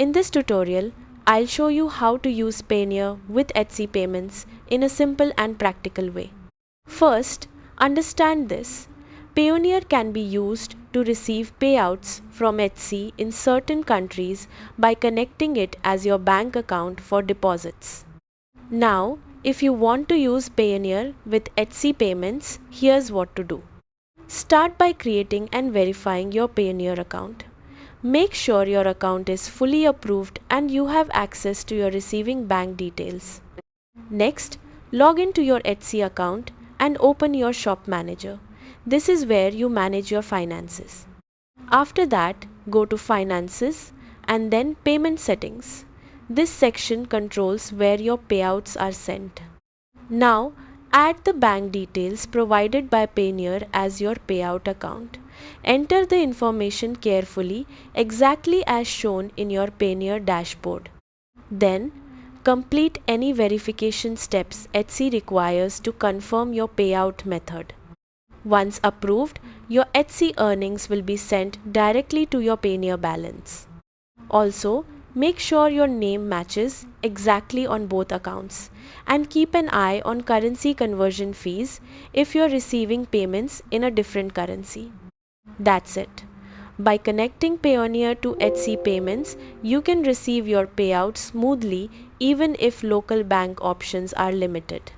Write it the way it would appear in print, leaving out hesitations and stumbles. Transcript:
In this tutorial, I'll show you how to use Payoneer with Etsy payments in a simple and practical way. First, understand this. Payoneer can be used to receive payouts from Etsy in certain countries by connecting it as your bank account for deposits. Now, if you want to use Payoneer with Etsy payments, here's what to do. Start by creating and verifying your Payoneer account. Make sure your account is fully approved and you have access to your receiving bank details. Next, log into your Etsy account and open your shop manager. This is where you manage your finances. After that, go to Finances and then Payment Settings. This section controls where your payouts are sent. Now, add the bank details provided by Payoneer as your payout account. Enter the information carefully, exactly as shown in your Payoneer dashboard. Then, complete any verification steps Etsy requires to confirm your payout method. Once approved, your Etsy earnings will be sent directly to your Payoneer balance. Also, make sure your name matches exactly on both accounts and keep an eye on currency conversion fees if you're receiving payments in a different currency. That's it. By connecting Payoneer to Etsy payments, you can receive your payouts smoothly even if local bank options are limited.